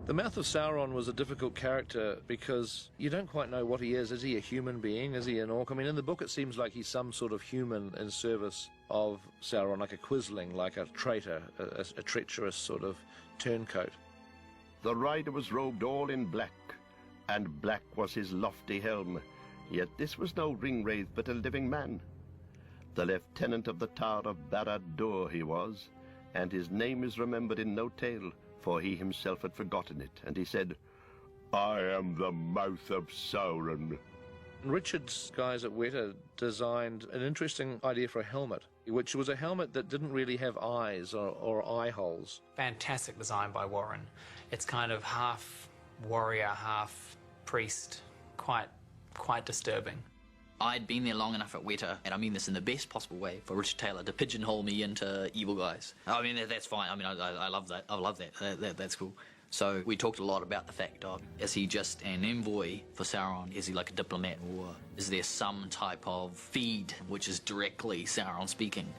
The Mouth of Sauron was a difficult character because you don't quite know what he is. Is he a human being? Is he an orc? I mean, in the book it seems like he's some sort of human in service of Sauron, like a quisling, like a traitor, a treacherous sort of turncoat. The rider was robed all in black, and black was his lofty helm. Yet this was no ring-wraith, but a living man. The lieutenant of the Tower of Barad-dûr he was, and his name is remembered in no tale, for he himself had forgotten it, and he said, "I am the mouth of Sauron." Richard's guys at Weta designed an interesting idea for a helmet, which was a helmet that didn't really have eyes or eye holes. Fantastic design by Warren. It's kind of half warrior, half priest, quite disturbing. I'd been there long enough at Weta, and I mean this in the best possible way, for Richard Taylor to pigeonhole me into evil guys. I mean, that's fine. I mean, I love that. I love that. That's cool. So we talked a lot about the fact of, is he just an envoy for Sauron? Is he like a diplomat? Or is there some type of feed which is directly Sauron speaking?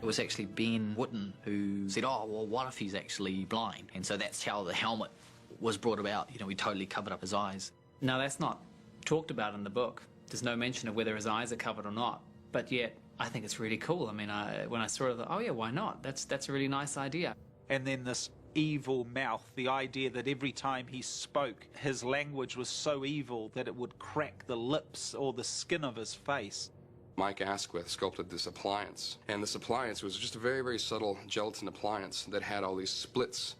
It was actually Ben Whitten who said, oh, well, what if he's actually blind? And so that's how the helmet was brought about. You know, we totally covered up his eyes. No, that's not talked about in the book. There's no mention of whether his eyes are covered or not. But yet, I think it's really cool. I mean, when I saw it, I thought, oh yeah, why not? That's a really nice idea. And then this evil mouth, the idea that every time he spoke, his language was so evil that it would crack the lips or the skin of his face. Mike Asquith sculpted this appliance, and this appliance was just a very, very subtle gelatin appliance that had all these splits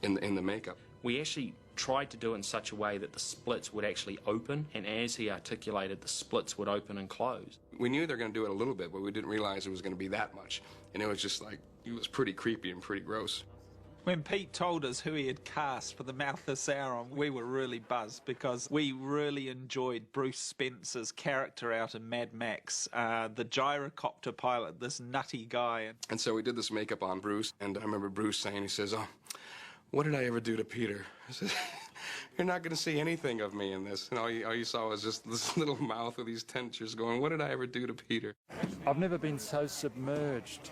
in the makeup. We actually tried to do it in such a way that the splits would actually open, and as he articulated, the splits would open and close. We knew they were going to do it a little bit, but we didn't realize it was going to be that much. And it was just like, it was pretty creepy and pretty gross. When Pete told us who he had cast for the Mouth of Sauron, we were really buzzed because we really enjoyed Bruce Spencer's character out in Mad Max, the gyrocopter pilot, this nutty guy. And so we did this makeup on Bruce, and I remember Bruce saying, he says, oh, what did I ever do to Peter? I said, you're not going to see anything of me in this. And all you saw was just this little mouth with these dentures going, what did I ever do to Peter? I've never been so submerged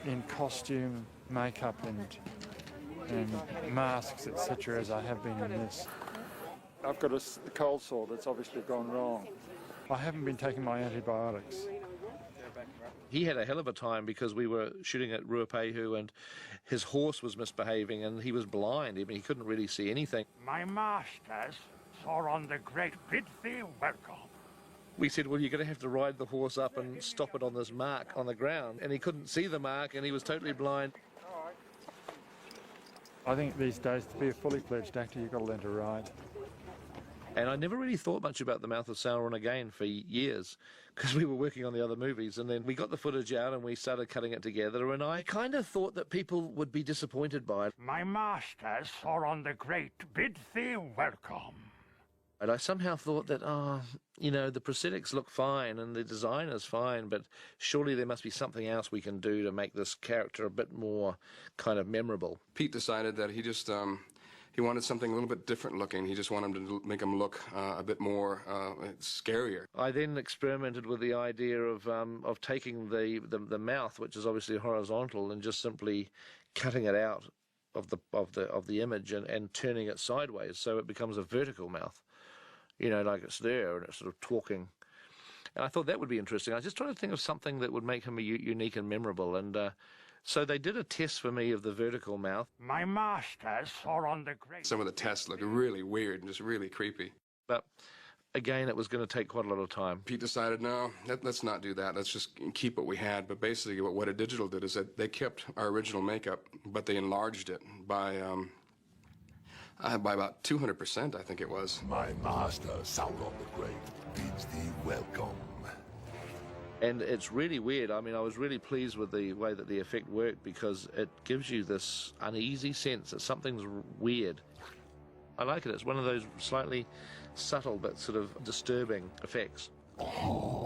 in costume, makeup and masks, etc., as I have been in this. I've got a cold sore that's obviously gone wrong. I haven't been taking my antibiotics. He had a hell of a time because we were shooting at Ruapehu and his horse was misbehaving and he was blind. I mean, he couldn't really see anything. My masters, Sauron the Great, bid thee welcome. We said, well, you're going to have to ride the horse up and stop it on this mark on the ground. And he couldn't see the mark and he was totally blind. I think these days, to be a fully fledged actor, you've got to learn to ride. And I never really thought much about The Mouth of Sauron again for years, because we were working on the other movies, and then we got the footage out and we started cutting it together, and I kind of thought that people would be disappointed by it. My masters, Sauron the Great, bid thee welcome. And I somehow thought that, you know, the prosthetics look fine and the design is fine, but surely there must be something else we can do to make this character a bit more kind of memorable. Pete decided that he just, he wanted something a little bit different looking. He just wanted to make him look a bit more scarier. I then experimented with the idea of taking the mouth, which is obviously horizontal, and just simply cutting it out of the image and turning it sideways so it becomes a vertical mouth. You know, like it's there and it's sort of talking. And I thought that would be interesting. I was just trying to think of something that would make him unique and memorable. And so they did a test for me of the vertical mouth. My masters, Sauron the Great. Some of the tests looked really weird and just really creepy. But again, it was going to take quite a lot of time. Pete decided, no, let's not do that. Let's just keep what we had. But basically what Weta Digital did is that they kept our original makeup, but they enlarged it by about 200%, I think it was. My master, Sauron the Great, bids thee welcome. And it's really weird. I mean, I was really pleased with the way that the effect worked because it gives you this uneasy sense that something's weird. I like it. It's one of those slightly subtle but sort of disturbing effects. Oh.